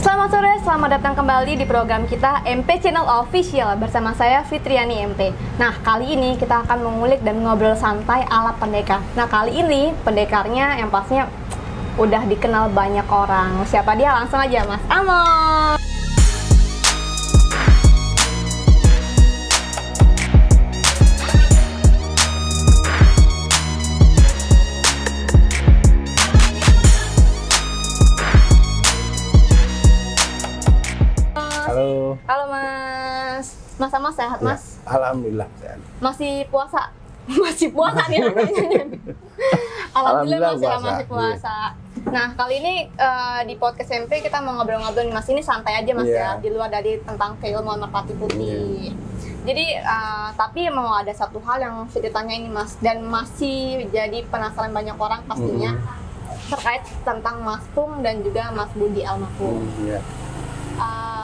Selamat sore, selamat datang kembali di program kita MP Channel Official bersama saya Fitriani MP. Nah, kali ini kita akan mengulik dan ngobrol santai ala pendekar. Nah, kali ini pendekarnya yang pastinya udah dikenal banyak orang. Siapa dia? Langsung aja Mas Amon. Halo Mas. Mas Amon sehat Mas? Ya, alhamdulillah sehat. Masih puasa? Masih puasa nih namanya. Alhamdulillah masih puasa. Nah, kali ini di podcast MP kita mau ngobrol-ngobrol nih Mas. Ini santai aja Mas ya, di luar dari tentang keilmuan merpati putih. Jadi, tapi mau ada satu hal yang bisa ditanya ini Mas, dan masih jadi penasaran banyak orang pastinya terkait tentang Mas Tung dan juga Mas Budi almarhum.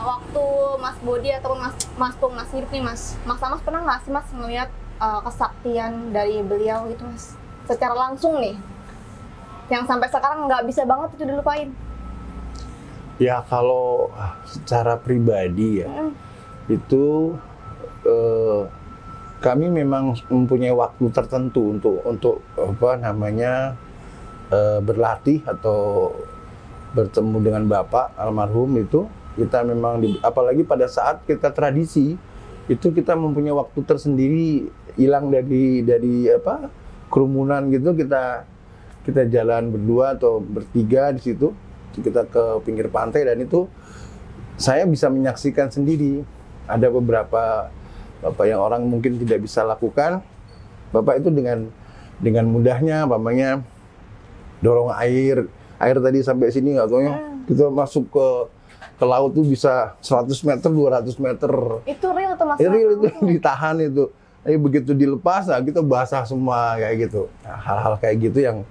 Waktu Mas Budi atau Mas Tung masih hidup nih Mas Amos pernah nggak sih Mas ngelihat kesaktian dari beliau gitu Mas secara langsung nih yang sampai sekarang nggak bisa banget itu dilupain? Ya kalau secara pribadi ya itu kami memang mempunyai waktu tertentu untuk apa namanya berlatih atau bertemu dengan Bapak almarhum itu. Kita memang apalagi pada saat kita tradisi itu kita mempunyai waktu tersendiri, hilang dari apa kerumunan gitu, kita jalan berdua atau bertiga di situ, kita ke pinggir pantai dan itu saya bisa menyaksikan sendiri. Ada beberapa Bapak yang orang mungkin tidak bisa lakukan, Bapak itu dengan mudahnya mamanya dorong air tadi sampai sini nggak taunya kita masuk ke laut tuh bisa 100 meter, 200 meter. Itu real atau Mas? Real itu ditahan itu. Tapi begitu dilepas, nah kita basah semua kayak gitu. Nah, hal-hal kayak gitu yang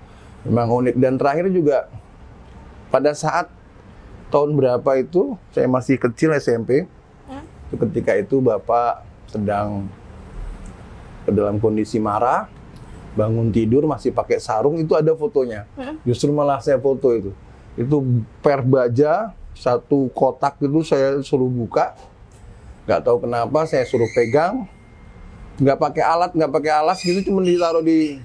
memang unik. Dan terakhir juga pada saat tahun berapa itu, saya masih kecil SMP. Ketika itu Bapak sedang dalam kondisi marah, bangun tidur masih pakai sarung, itu ada fotonya. Justru malah saya foto itu. Itu per baja, satu kotak itu saya suruh buka, nggak tahu kenapa saya suruh pegang, nggak pakai alas gitu, cuma ditaruh di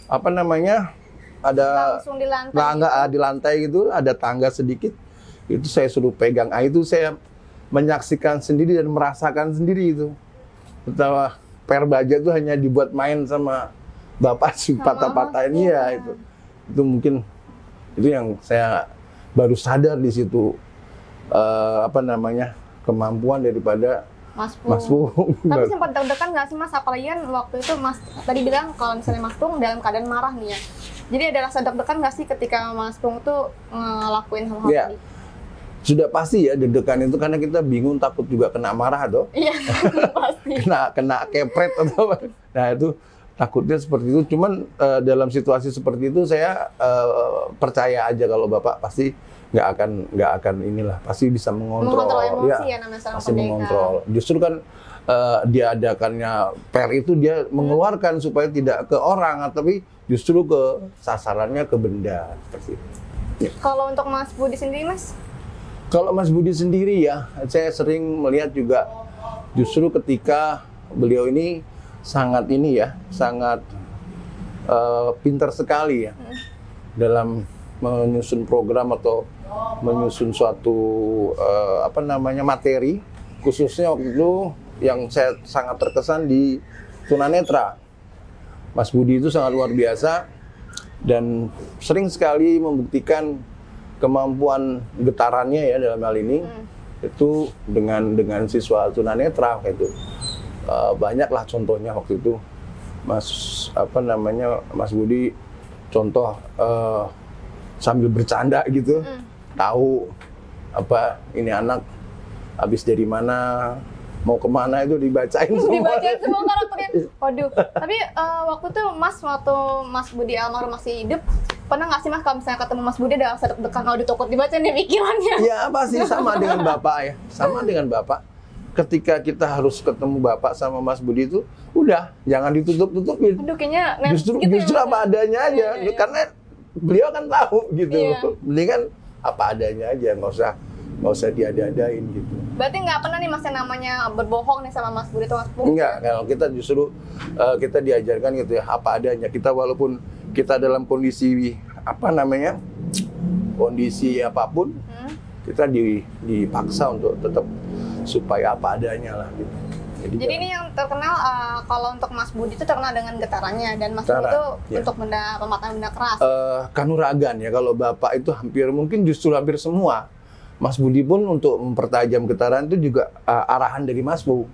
apa namanya ada langsung di lantai, di lantai gitu, ada tangga sedikit, itu saya suruh pegang. Itu saya menyaksikan sendiri dan merasakan sendiri itu. Betapa per baja itu hanya dibuat main sama Bapak si patah-patah ini ya itu mungkin itu yang saya baru sadar di situ apa namanya kemampuan daripada Mas Pung. Tapi sempat deg-degan nggak sih Mas? Apalagi kan waktu itu Mas tadi bilang kalau misalnya Mas Pung dalam keadaan marah nih ya. Jadi ada rasa deg-degan nggak sih ketika Mas Pung tuh ngelakuin hal-hal tadi? Sudah pasti ya deg-degan itu karena kita bingung, takut juga kena marah tuh. Iya pasti. kena kepret atau apa. Nah itu takutnya seperti itu. Cuman dalam situasi seperti itu saya percaya aja kalau Bapak pasti nggak akan inilah, pasti bisa mengontrol emosi ya namanya seorang pasti pendekar. mengontrol. Justru kan diadakannya per itu dia mengeluarkan supaya tidak ke orang, tapi justru ke sasarannya ke benda seperti itu. Kalau untuk Mas Budi sendiri Mas? Kalau Mas Budi sendiri ya, saya sering melihat juga justru ketika beliau ini sangat pintar sekali ya dalam menyusun program atau menyusun suatu apa namanya materi, khususnya waktu itu yang saya sangat terkesan di tunanetra. Mas Budi itu sangat luar biasa dan sering sekali membuktikan kemampuan getarannya ya dalam hal ini itu dengan siswa tunanetra kayak itu. Banyaklah contohnya waktu itu Mas Budi contoh sambil bercanda gitu, tahu apa ini anak habis dari mana mau kemana itu dibacain semua karakternya. Waduh. Tapi waktu itu waktu Mas Budi almarhum masih hidup, pernah nggak sih Mas kalau misalnya ketemu Mas Budi ada rasa deg-degan, kalau ditakut dibaca nih pikirannya? Iya pasti sama dengan Bapak ya, sama dengan Bapak. Ketika kita harus ketemu Bapak sama Mas Budi itu, udah jangan ditutup-tutupin. Aduh, kayaknya justru apa adanya aja, karena beliau kan tahu gitu. Mendingan apa adanya aja, nggak usah nggak usah diada-adain gitu. Berarti nggak pernah nih Mas yang namanya berbohong nih sama Mas Budi atau Mas Pung? Enggak, kalau kita justru kita diajarkan gitu ya, apa adanya. Kita walaupun kita dalam kondisi kondisi apapun, kita dipaksa untuk tetap supaya apa adanya lah gitu. Jadi ini yang terkenal kalau untuk Mas Budi itu terkenal dengan getarannya, dan Mas Budi itu untuk pematang benda keras. Kanuragan ya, kalau Bapak itu mungkin justru hampir semua. Mas Budi pun untuk mempertajam getaran itu juga arahan dari Mas Pung.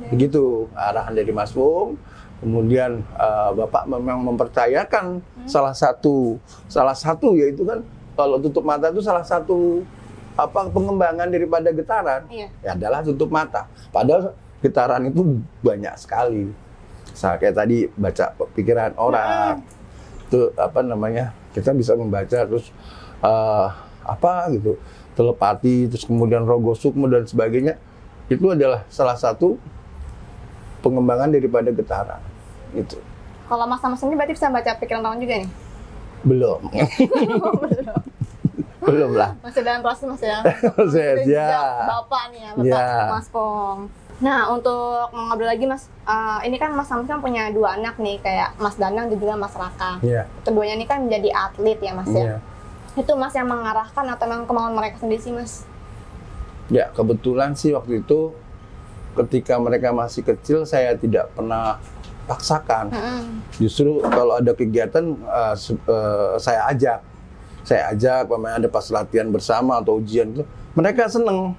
Begitu, arahan dari Mas Pung. Kemudian Bapak memang mempercayakan salah satu yaitu kan kalau tutup mata itu salah satu pengembangan daripada getaran ya adalah tutup mata. Padahal getaran itu banyak sekali. Kayak tadi baca pikiran orang. Itu kita bisa membaca terus gitu. Telepati, terus kemudian rogo sukma dan sebagainya. Itu adalah salah satu pengembangan daripada getaran. Itu. Kalau Mas sendiri berarti bisa baca pikiran orang juga nih? Belum. Belum lah. Masih dalam proses Mas ya? Bapak nih ya, Mas Pong. Nah, untuk ngobrol lagi Mas, ini kan Mas Samsul punya 2 anak nih, kayak Mas Danang dan juga Mas Raka. Keduanya ini kan menjadi atlet ya Mas ya? Itu Mas yang mengarahkan atau memang kemauan mereka sendiri sih Mas? Ya, kebetulan sih waktu itu ketika mereka masih kecil saya tidak pernah paksakan. Justru kalau ada kegiatan saya ajak, pemain ada pas latihan bersama atau ujian itu, mereka seneng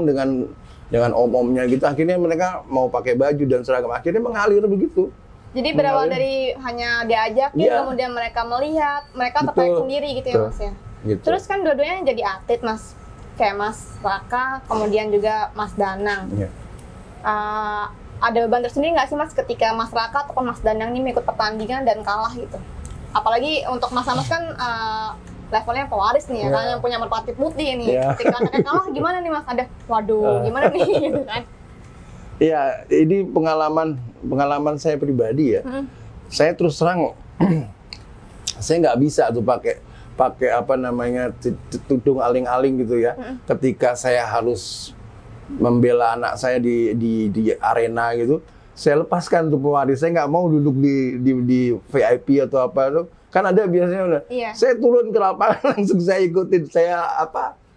dengan om-omnya gitu. Akhirnya mereka mau pakai baju dan seragam, akhirnya mengalir begitu. Jadi berawal dari hanya diajak, kemudian mereka melihat, mereka tertarik sendiri gitu ya Mas ya. Gitu. Terus kan dua-duanya jadi atlet Mas, kayak Mas Raka, kemudian juga Mas Danang. Ada beban tersendiri nggak sih Mas ketika Mas Raka atau Mas Danang ini ikut pertandingan dan kalah gitu? Apalagi untuk Mas kan levelnya pewaris nih ya, kan yang punya merpati putih nih. Ketika anaknya kalah gimana nih Mas? Gimana nih gitu kan? Iya, ini pengalaman saya pribadi ya. Saya terus terang, saya nggak bisa tuh pakai tudung aling-aling gitu ya. Ketika saya harus membela anak saya di arena gitu, saya lepaskan tuh pewaris. Saya nggak mau duduk di VIP atau apa tuh. Kan ada biasanya saya turun ke lapangan langsung saya ikutin, saya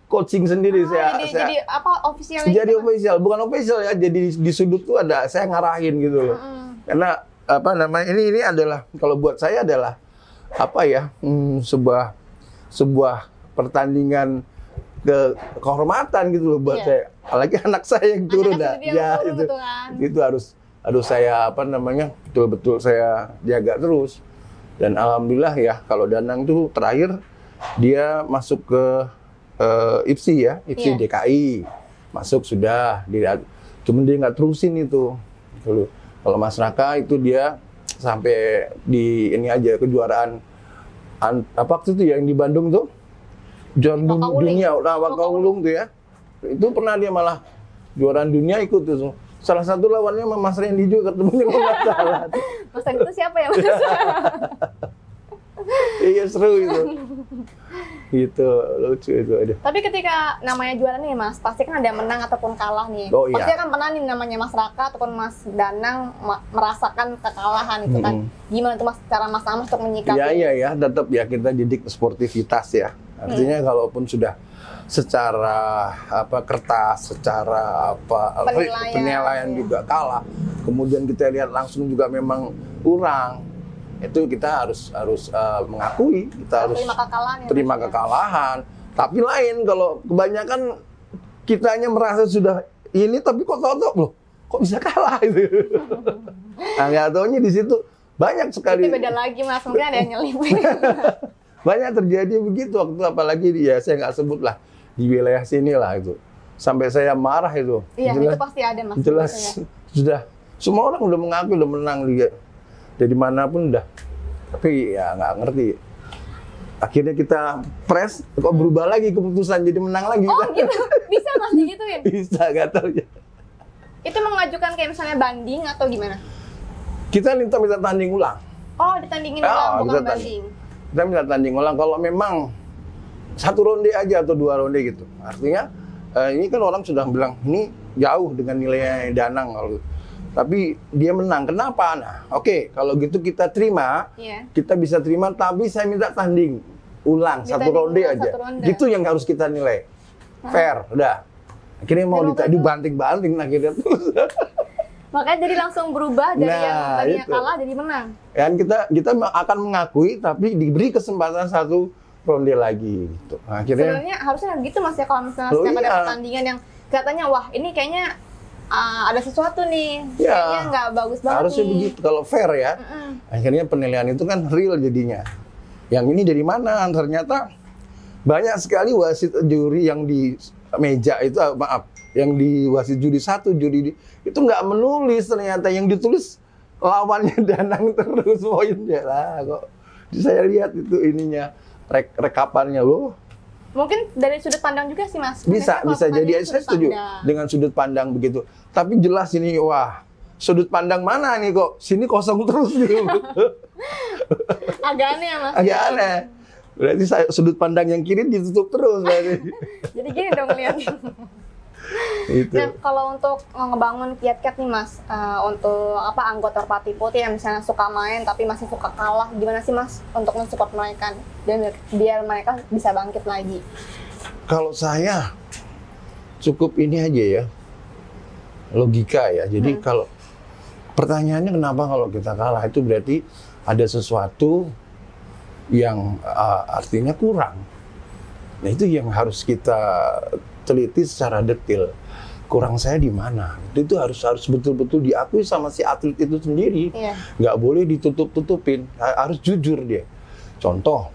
coaching sendiri. Jadi official? Jadi official, bukan official ya. Jadi di sudut tuh ada saya ngarahin gitu loh. Karena ini adalah kalau buat saya adalah sebuah pertandingan kehormatan gitu loh buat saya. Apalagi anak saya yang turun itu harus saya betul-betul saya jaga terus. Dan alhamdulillah ya, kalau Danang tuh terakhir dia masuk ke IPSI ya, IPSI DKI masuk sudah, cuman dia nggak terusin itu. Kalau Mas Raka itu dia sampai di ini aja kejuaraan waktu itu yang di Bandung tuh, juara dunia, Wakawulung tuh ya, itu pernah dia malah juaraan dunia ikut tuh. Salah satu lawannya Mas Randy juga ketemunya kalau nggak salah. Mas Randy itu siapa ya Mas? Iya seru itu. Gitu, lucu itu. Tapi ketika namanya juara nih Mas, pasti kan ada menang ataupun kalah nih. Pasti akan pernah nih namanya Mas Raka ataupun Mas Danang merasakan kekalahan itu kan. Gimana tuh Mas cara Mas Amos untuk menyikapi? Iya, tetap ya kita didik sportivitas ya. Artinya kalaupun sudah secara kertas, secara penilaian juga kalah, kemudian kita lihat langsung juga memang kurang, itu kita harus mengakui, kita harus terima kekalahan. Tapi lain kalau kebanyakan kitanya merasa sudah ini, tapi kok tahu kok bisa kalah itu. Nah, nggak taunya di situ banyak sekali. Itu beda lagi Mas, mungkin ada yang nyelip. Banyak terjadi begitu waktu, apalagi saya nggak sebut lah di wilayah sini lah itu, sampai saya marah itu. Iya, jelas, itu pasti ada Mas. Jelas sudah semua orang udah mengaku udah menang liga dari manapun udah, tapi ya nggak ngerti. Akhirnya kita press, kok berubah lagi keputusan jadi menang lagi. Oh gitu, bisa Mas digituin? Bisa, nggak tahu ya. Itu mengajukan kayak misalnya banding atau gimana? Kita minta tanding ulang. Oh, ditandingin ulang, bukan banding. Kita minta tanding ulang kalau memang 1 ronde aja atau 2 ronde gitu. Artinya ini kan orang sudah bilang ini jauh dengan nilai Danang kalau. Tapi dia menang. Kenapa? Nah, oke, kalau gitu kita terima. Kita bisa terima, tapi saya minta tanding ulang 1 ronde aja. Gitu yang harus kita nilai. Fair, udah. Akhirnya mau dibanting-banting akhirnya terus. Makanya jadi langsung berubah dari yang tadinya kalah jadi menang. Dan kita akan mengakui tapi diberi kesempatan 1 ronde lagi gitu. Nah, akhirnya sebenarnya harusnya gitu Mas ya, kalau misalnya setiap ada pertandingan yang katanya wah ini kayaknya ada sesuatu nih, kayaknya nggak bagus banget harusnya nih. begitu kalau fair ya. Akhirnya penilaian itu kan real jadinya. Yang ini dari mana? Ternyata banyak sekali wasit juri yang di meja itu, yang di wasit juri 1, juri itu nggak menulis, ternyata yang ditulis lawannya Danang terus poinnya lah kok. Saya lihat itu ininya rekapannya loh. Mungkin dari sudut pandang juga sih Mas. Bisa jadi, saya setuju dengan sudut pandang begitu. Tapi jelas ini, wah, sudut pandang mana nih kok sini kosong terus gitu. Agak aneh ya Mas. Agak aneh. Berarti sudut pandang yang kiri ditutup terus berarti. Jadi gini dong lihatnya. Itu. Nah, kalau untuk ngebangun kiat-kiat nih Mas, untuk anggota Merpati Putih yang misalnya suka main tapi masih suka kalah, gimana sih Mas untuk mensupport mereka dan biar mereka bisa bangkit lagi? Kalau saya cukup ini aja ya, logika ya. Jadi kalau pertanyaannya kenapa kalau kita kalah, itu berarti ada sesuatu yang artinya kurang. Nah, itu yang harus kita teliti secara detail. Kurang saya di mana? Itu harus betul-betul diakui sama si atlet itu sendiri. Nggak boleh ditutup-tutupin. Harus jujur dia. Contoh,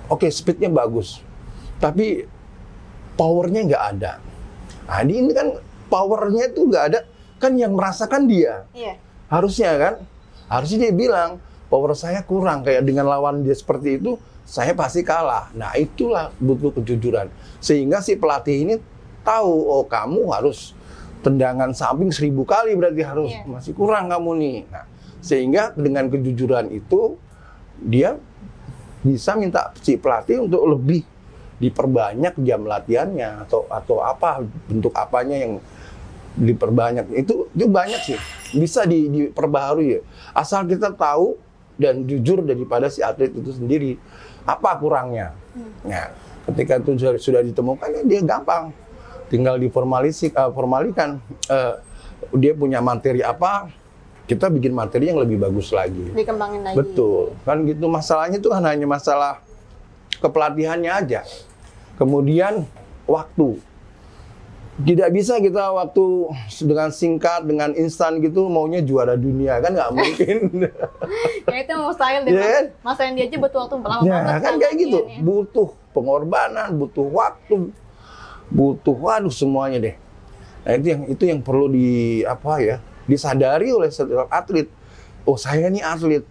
oke, speednya bagus, tapi powernya nggak ada. Nah, ini kan powernya itu nggak ada, kan yang merasakan dia. Harusnya kan, harusnya dia bilang power saya kurang, kayak dengan lawan dia seperti itu. Saya pasti kalah. Nah, itulah butuh kejujuran. Sehingga si pelatih ini tahu, oh kamu harus tendangan samping 1000 kali, berarti harus masih kurang kamu nih. Nah, sehingga dengan kejujuran itu, dia bisa minta si pelatih untuk lebih diperbanyak jam latihannya, atau apa, bentuk apanya yang diperbanyak. Itu banyak sih. Bisa diperbaharui ya. Asal kita tahu dan jujur daripada si atlet itu sendiri. Apa kurangnya? Nah, ketika itu sudah ditemukan, dia gampang. Tinggal formalikan. Dia punya materi apa, kita bikin materi yang lebih bagus lagi. Dikembangin lagi. Betul. Kan gitu, masalahnya itu kan hanya masalah kepelatihannya aja. Kemudian waktu. Tidak bisa kita waktu dengan singkat, dengan instan gitu maunya juara dunia, kan nggak mungkin. Ya itu mustahil deh. Mas Randy aja butuh waktu lama banget. Kan kayak gitu, butuh pengorbanan, butuh waktu, butuh semuanya deh. Nah, itu yang perlu disadari oleh setiap atlet. Oh, saya nih atlet.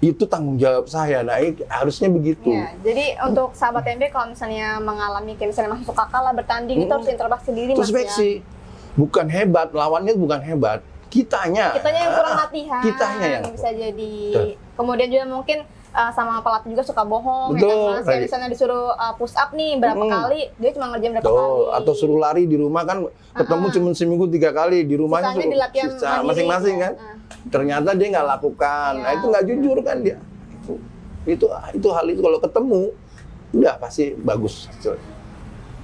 Itu tanggung jawab saya. Nah, harusnya begitu. Ya, jadi untuk sahabat MB kalau misalnya mengalami kayak misalnya masih suka kalah bertanding, itu harus introspeksi diri Mas ya. Bukan hebat, lawannya bukan hebat. Kitanya yang kurang latihan. Kitanya yang bisa jadi. Kemudian juga mungkin sama pelatih juga suka bohong. Betul. Ya kan, Mas? Misalnya disuruh push up nih berapa kali, dia cuma ngerjain berapa kali. Atau suruh lari di rumah kan, ketemu cuma seminggu 3 kali, di rumahnya suruh masing-masing kan. Ternyata dia nggak lakukan. Nah, itu nggak jujur kan dia. Itu hal itu kalau ketemu udah pasti bagus.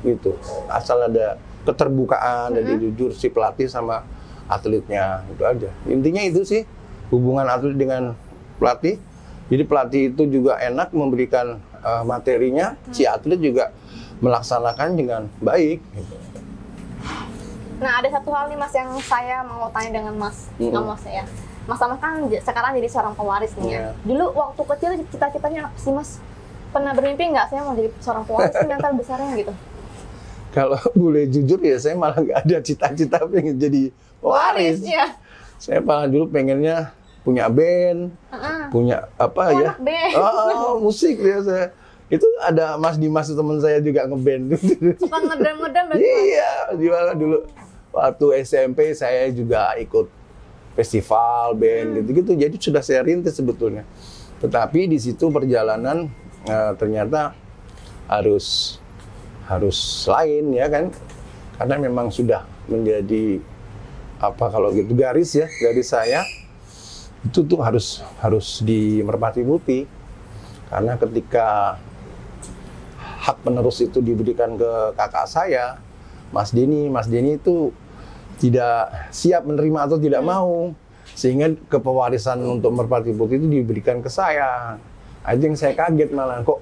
Gitu. Asal ada keterbukaan, dan jujur si pelatih sama atletnya, itu aja. Intinya itu sih hubungan atlet dengan pelatih. Jadi pelatih itu juga enak memberikan materinya, si atlet juga melaksanakan dengan baik. Gitu. Nah, ada satu hal nih Mas yang saya mau tanya dengan Mas Amos ya. Mas Amos kan sekarang jadi seorang pewaris nih ya. Dulu waktu kecil cita-citanya apa sih Mas? Pernah bermimpi nggak saya mau jadi seorang pewaris, mental besarnya gitu? Kalau boleh jujur ya, saya malah nggak ada cita-cita pengen jadi pewaris. Ya. Saya malah dulu pengennya punya band, punya apa musik ya saya. Itu ada Mas Dimas teman saya juga ngeband. Suka ngedram berarti? Iya, gimana dulu waktu SMP saya juga ikut festival band gitu-gitu. Jadi sudah saya rintis sebetulnya. Tetapi di situ perjalanan ternyata harus lain ya kan, karena memang sudah menjadi apa kalau gitu garis saya itu tuh harus di Merpati Putih, karena ketika hak penerus itu diberikan ke kakak saya, Mas Denny itu tidak siap menerima atau tidak mau, sehingga kepewarisan untuk Merpati Putih itu diberikan ke saya. Itu yang saya kaget malah, kok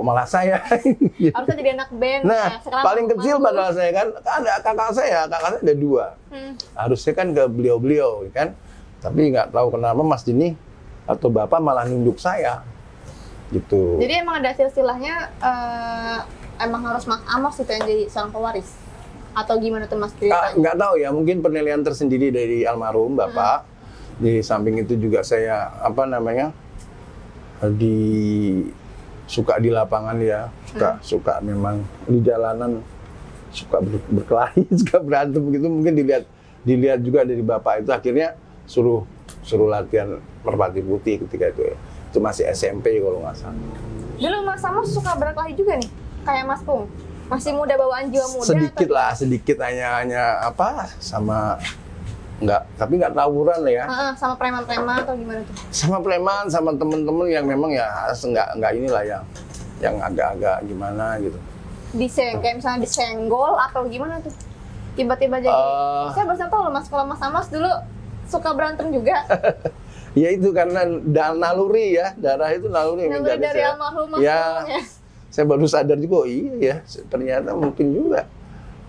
malah saya. Harusnya jadi anak band. Nah, paling kecil padahal saya kan ada kakak saya ada 2. Harusnya kan ke beliau kan, tapi nggak tahu kenapa Mas Denny atau Bapak malah nunjuk saya. Gitu. Jadi emang ada silsilahnya, emang harus Mas Amos itu yang jadi seorang pewaris? Atau gimana tuh Mas ceritanya? Nggak tahu ya, mungkin penilaian tersendiri dari almarhum Bapak. Di samping itu juga saya, suka di lapangan ya, suka memang di jalanan, suka berkelahi, suka berantem gitu. Mungkin dilihat juga dari Bapak itu, akhirnya suruh latihan Merpati Putih ketika itu ya. Itu masih SMP kalau nggak salah. Dulu Mas Amos suka berkelahi juga nih, kayak Mas Pung? Masih muda, bawaan jiwa muda? Sedikit hanya sama tapi nggak tawuran lah ya. Sama preman-preman atau gimana tuh? Sama preman, sama temen-temen yang memang ya nggak inilah yang agak-agak gimana gitu. Kayak misalnya disenggol atau gimana tuh? Tiba-tiba jadi. Saya baru tahu loh Mas, kalau Mas Amos dulu suka berantem juga. Ya itu karena naluri ya, darah itu naluri. Naluri dari almarhum Mas ya. Saya baru sadar juga, iya ya, ternyata mungkin juga.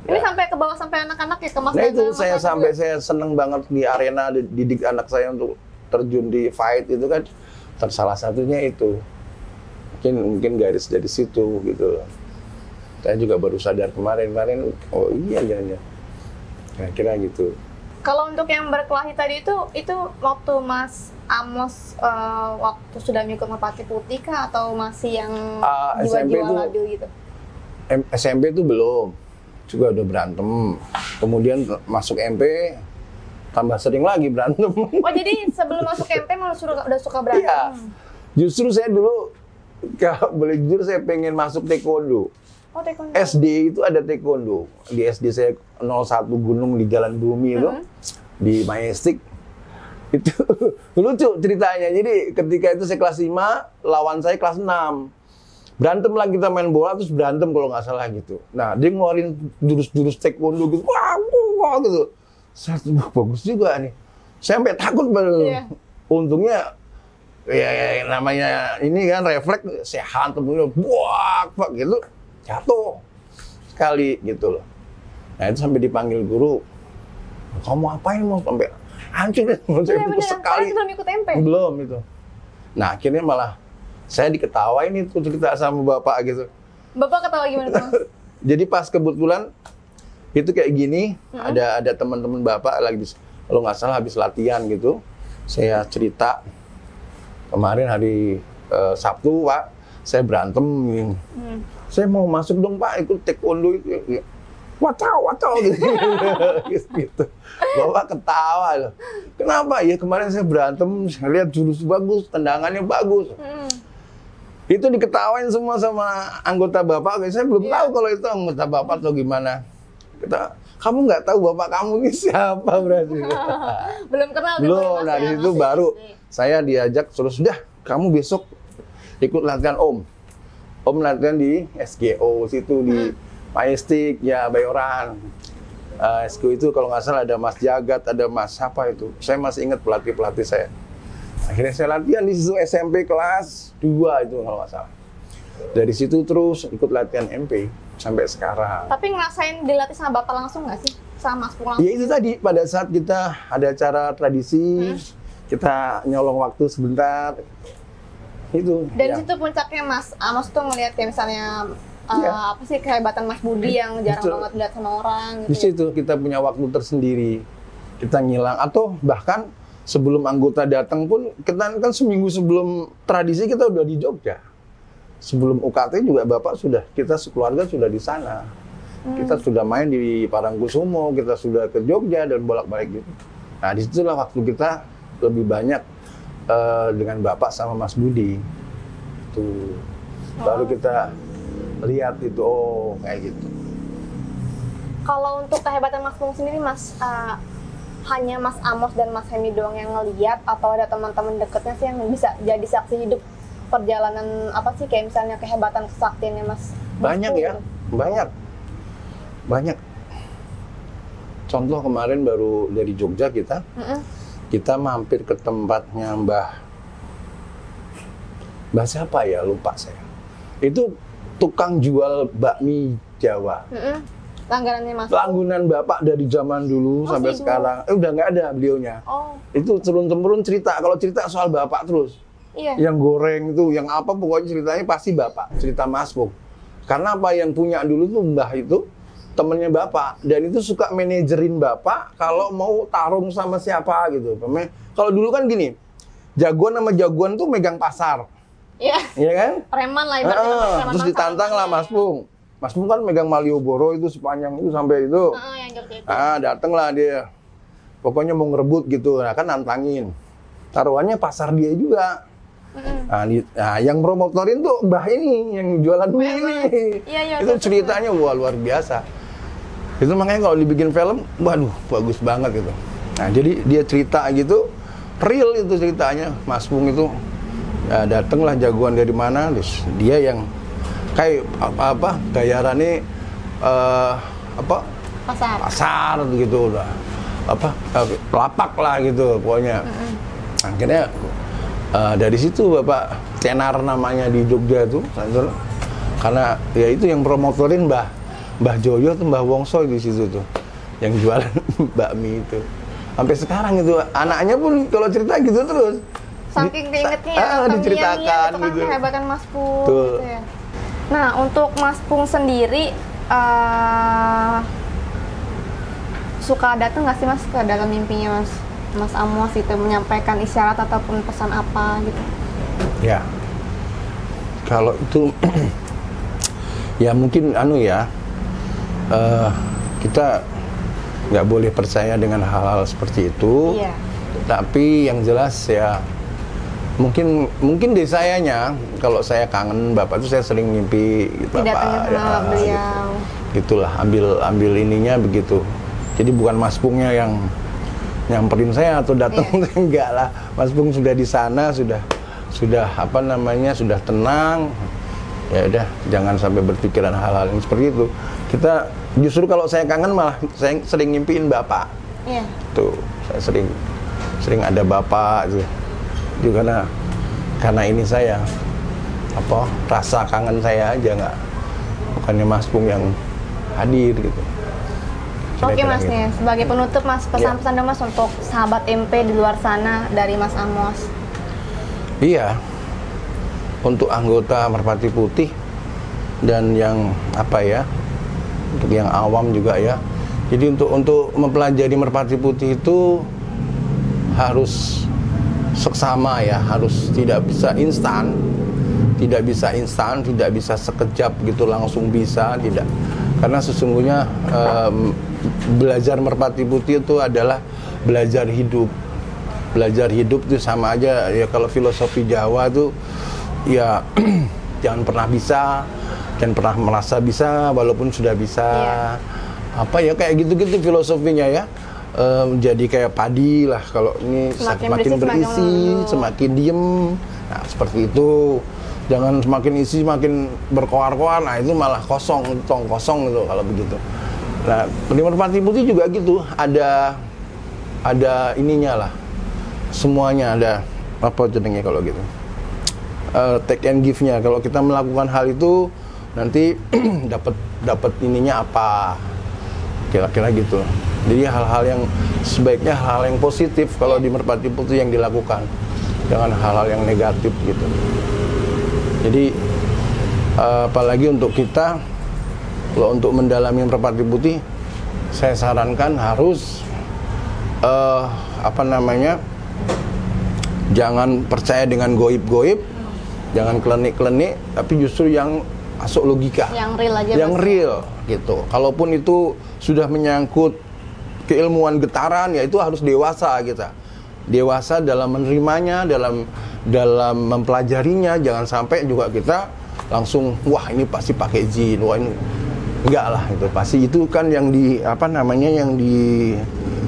Ini sampai ke bawah, sampai anak-anak ya, ke Mas. Nah itu saya seneng banget di arena didik anak saya untuk terjun di fight itu kan, salah satunya itu. Mungkin garis dari situ gitu. Saya juga baru sadar kemarin, oh iya. Kira-kira gitu. Kalau untuk yang berkelahi tadi itu waktu Mas Amos waktu sudah mengikut Merpati Putih kah, atau masih yang jiwa-jiwa labil gitu? SMP itu belum, juga udah berantem. Kemudian masuk MP, tambah sering lagi berantem. Oh jadi sebelum masuk MP malah udah suka berantem? Iya, justru saya dulu, kalau boleh jujur saya pengen masuk taekwondo. Oh, taekwondo. SD itu ada taekwondo. Di SD saya 01 Gunung di Jalan Bumi itu, di Majestic. Itu lucu ceritanya. Jadi ketika itu saya kelas 5, lawan saya kelas 6. Berantem lah, kita main bola terus berantem kalau nggak salah gitu. Nah, dia ngeluarin jurus-jurus taekwondo gitu. Wah gitu. Saya bagus juga nih. Saya sampai takut banget. Yeah. Untungnya ya namanya ini kan refleks, saya hantam dulu, buak gitu. Jatuh sekali gitu loh. Nah itu sampai dipanggil guru, kamu apain mau sampai hancur deh. Saya sekali. Belum ikut MP? Belum itu. Nah akhirnya malah saya diketawain itu cerita sama bapak gitu. Bapak ketawa gimana tuh? Jadi pas kebetulan itu kayak gini, ada teman-teman bapak lagi, kalau nggak salah habis latihan gitu. Saya cerita kemarin hari Sabtu Pak, saya berantem. Saya mau masuk dong Pak, ikut taekwondo itu. Wacau gitu. Bapak ketawa loh. Kenapa? Ya kemarin saya berantem, saya lihat jurus bagus, tendangannya bagus. Itu diketawain semua sama anggota bapak. Saya belum tahu kalau itu anggota bapak atau gimana. Kamu nggak tahu bapak kamu ini siapa berarti? Belum kenal. Belum. Nah di situ baru saya diajak, sudah kamu besok ikut latihan Om. Om latihan di SGO situ di Majestic ya Bayoran. SGO itu kalau nggak salah ada Mas Jagat, ada Mas apa itu. Saya masih ingat pelatih saya. Akhirnya saya latihan di situ SMP kelas 2 itu kalau nggak salah. Dari situ terus ikut latihan MP sampai sekarang. Tapi ngerasain dilatih sama Bapak langsung nggak sih? Sama Mas Pung langsung? Ya itu tadi, pada saat kita ada acara tradisi, kita nyolong waktu sebentar. Itu. Dan situ puncaknya Mas Amos tuh ngelihat kayak misalnya apa sih kehebatan Mas Budi yang jarang banget dilihat sama orang gitu. Di situ kita punya waktu tersendiri. Kita ngilang, atau bahkan sebelum anggota datang pun kita kan seminggu sebelum tradisi kita udah di Jogja. Sebelum UKT juga Bapak sudah, kita sekeluarga sudah di sana. Kita sudah main di Parangkusumo, kita sudah ke Jogja dan bolak-balik gitu. Nah, disitulah waktu kita lebih banyak dengan Bapak sama Mas Budi. Tuh. baru kita lihat itu, oh kayak gitu. Kalau untuk kehebatan Mas Pung sendiri, Mas, hanya Mas Amos dan Mas Hemi doang yang ngeliat, atau ada teman-teman dekatnya sih yang bisa jadi saksi hidup perjalanan apa sih, kayak misalnya kehebatan kesaktiannya Mas? Banyak Pung, ya, gitu. banyak. Contoh kemarin baru dari Jogja kita mampir ke tempatnya Mbah siapa ya, lupa saya. Itu tukang jual bakmi Jawa. Langganannya Mas. Langganan Bapak dari zaman dulu sampai sekarang. Udah nggak ada beliaunya. Itu turun-temurun cerita. Kalau cerita soal Bapak terus. Iya. Yang goreng itu, yang apa pokoknya ceritanya pasti Bapak. Cerita Mas Pung. Karena apa, yang punya dulu tuh Mbah itu temennya Bapak. Dan itu suka manajerin Bapak kalau mau tarung sama siapa gitu. Kalau dulu kan gini, jagoan sama jagoan tuh megang pasar. Iya. Iya kan? Preman lah ibaratnya. Terus ditantang lah Mas Pung. Mas Pung kan megang Malioboro itu sepanjang itu sampai itu. Yang Jogja itu. Datanglah dia. Pokoknya mau ngerebut gitu. Nah, kan nantangin. Taruhannya pasar dia juga. Yang promotorin tuh Mbah ini, yang jualan mie ini. Iya, itu ceritanya wah luar biasa. Itu makanya kalau dibikin film, waduh bagus banget gitu. Nah, jadi dia cerita gitu, real itu ceritanya. Mas Pung itu datanglah jagoan dari mana, terus dia yang kayak bayarannya pasar gitu udah lapak lah gitu pokoknya. Akhirnya dari situ Bapak tenar namanya di Jogja tuh, karena ya itu yang promotorin Mbah Joyo tuh, Mbah Wongso di situ tuh yang jualan bakmi itu. Sampai sekarang itu anaknya pun kalau cerita gitu terus. Saking diingetnya diceritakan gitu. Kehebatan Mas Pung gitu ya. Nah, untuk Mas Pung sendiri suka datang nggak sih Mas ke dalam mimpinya Mas Amos itu, menyampaikan isyarat ataupun pesan apa gitu? Ya, kalau itu ya mungkin kita nggak boleh percaya dengan hal-hal seperti itu. Iya. Tapi yang jelas ya mungkin di sayanya, kalau saya kangen Bapak itu saya sering mimpi Bapak beliau. Gitulah, ambil ininya begitu. Jadi bukan Mas Pungnya yang nyamperin saya atau datang, enggak lah. Mas Pung sudah di sana, sudah sudah tenang. Ya udah, jangan sampai berpikiran hal-hal yang seperti itu. Kita justru kalau saya kangen malah saya sering ngimpiin Bapak. Iya. Tuh, saya sering ada Bapak tuh. Itu karena ini saya rasa kangen saya aja, bukannya Mas Pung yang hadir gitu. Oke Mas gitu. Nih, sebagai penutup Mas, pesan-pesan dong Mas untuk sahabat MP di luar sana dari Mas Amos. Iya, untuk anggota Merpati Putih dan yang untuk yang awam juga ya. Jadi untuk mempelajari Merpati Putih itu harus seksama ya, harus tidak bisa instan, tidak bisa sekejap gitu langsung bisa, tidak. Karena sesungguhnya belajar Merpati Putih itu adalah belajar hidup. Belajar hidup itu sama aja ya, kalau filosofi Jawa itu ya jangan pernah merasa bisa walaupun sudah bisa. Kayak gitu-gitu filosofinya ya. Jadi kayak padi lah, kalau ini semakin berisi, semakin diem. Nah, seperti itu. Jangan semakin isi semakin berkoar-koar. Nah, itu malah kosong gitu kalau begitu. Nah, di Merpati Putih juga gitu. Ada ininya lah. Semuanya ada jenengnya kalau gitu. Take and give-nya. Kalau kita melakukan hal itu nanti dapat ininya apa? Kira-kira gitu. Jadi hal-hal yang sebaiknya hal-hal yang positif kalau di Merpati Putih yang dilakukan, jangan hal-hal yang negatif gitu. Jadi apalagi untuk kita, kalau untuk mendalami Merpati Putih, saya sarankan harus jangan percaya dengan goib-goib, jangan klenik-klenik, tapi justru yang masuk logika, yang real aja, yang real gitu. Kalaupun itu sudah menyangkut keilmuan getaran, ya itu harus dewasa kita. Dewasa dalam menerimanya, dalam mempelajarinya. Jangan sampai juga kita langsung wah ini pasti pakai jin, wah ini enggak lah, itu pasti itu kan yang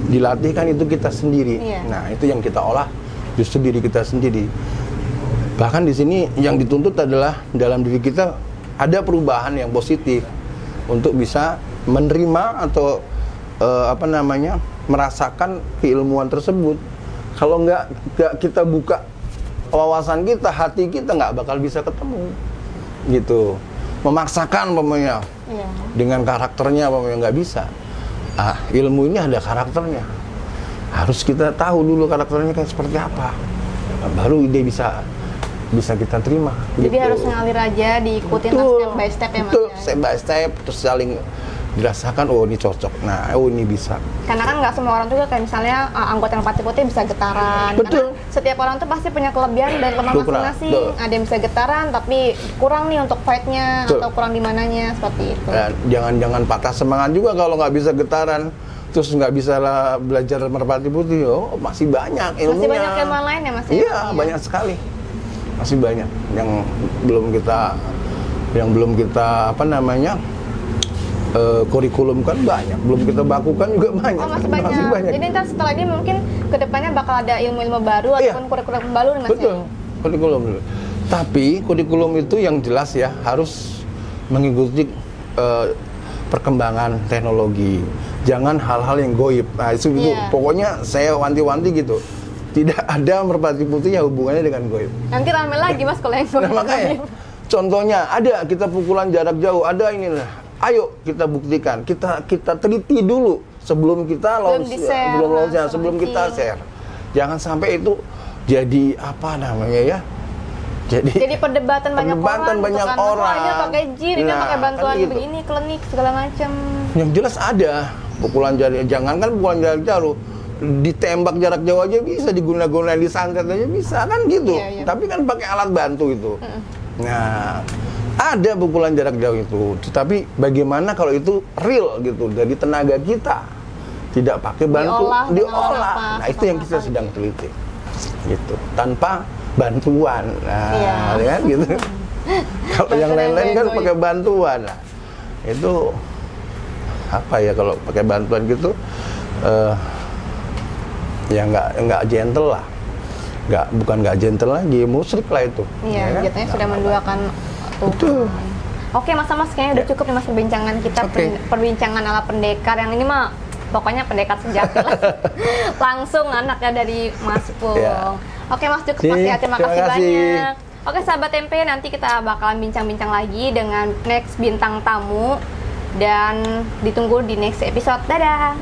dilatih kan itu kita sendiri. Nah itu yang kita olah justru diri kita sendiri. Bahkan di sini yang dituntut adalah dalam diri kita ada perubahan yang positif untuk bisa menerima atau merasakan keilmuan tersebut. Kalau nggak kita buka wawasan kita, hati kita nggak bakal bisa ketemu, gitu. Memaksakan pokoknya dengan karakternya pokoknya nggak bisa. Ilmu ini ada karakternya. Harus kita tahu dulu karakternya kayak seperti apa, baru ide bisa kita terima. Jadi gitu. Harus ngalir aja, diikutin step by step ya Mas. Betul, step by step, terus saling dirasakan, oh ini cocok, nah oh ini bisa. Karena kan nggak semua orang juga kayak misalnya anggota merpati putih bisa getaran. Betul. Karena setiap orang tuh pasti punya kelebihan dan kelemahan masing-masing. Ada yang bisa getaran tapi kurang nih untuk fight-nya atau kurang di mananya, seperti itu. Jangan patah semangat juga kalau nggak bisa getaran, terus nggak bisa lah belajar merpati putih. Oh masih banyak ilmunya. Masih banyak ilmu lain ya Mas? Iya, banyak sekali. Masih banyak yang belum kita kurikulum kan banyak, belum kita bakukan juga banyak. Oh masih banyak. Jadi ntar setelah ini mungkin kedepannya bakal ada ilmu-ilmu baru ataupun kurikulum baru Mas. Betul, kurikulum. Tapi kurikulum itu yang jelas ya harus mengikuti perkembangan teknologi. Jangan hal-hal yang goib. Nah itu pokoknya saya wanti-wanti gitu. Tidak ada merpati putih yang hubungannya dengan goib. Nanti rame lagi Mas kalau yang goib. Nah, makanya contohnya ada kita pukulan jarak jauh, ada inilah. Ayo kita buktikan, kita teliti dulu sebelum kita sebelum kita share. Jangan sampai itu jadi jadi perdebatan banyak orang. Aja pakai jin, ini pakai bantuan kan gitu. Begini, klinik segala macam. Yang jelas ada pukulan jarak, jangankan pukulan jarak jauh, ditembak jarak jauh aja bisa, diguna-gunain disantet aja bisa kan gitu. Tapi kan pakai alat bantu itu. Nah, ada pukulan jarak jauh itu, tetapi bagaimana kalau itu real gitu dari tenaga kita, tidak pakai bantu, diolah. Nah itu yang kita sedang teliti, gitu, tanpa bantuan, kan gitu. Kalau yang lain-lain kan pakai bantuan, nah, itu apa ya kalau pakai bantuan gitu, ya nggak gentle lah, bukan nggak gentle lagi, musyrik lah itu. Iya, ya kan? Jatuhnya sudah menduakan. Betul. Oke Mas kayaknya udah cukup nih Mas perbincangan kita, perbincangan ala pendekar yang ini mah pokoknya pendekar sejati lah. Langsung anaknya dari Mas Pung. Oke Mas, cukup Mas ya, terima kasih banyak. Oke sahabat tempe, nanti kita bakalan bincang-bincang lagi dengan next bintang tamu dan ditunggu di next episode. Dadah.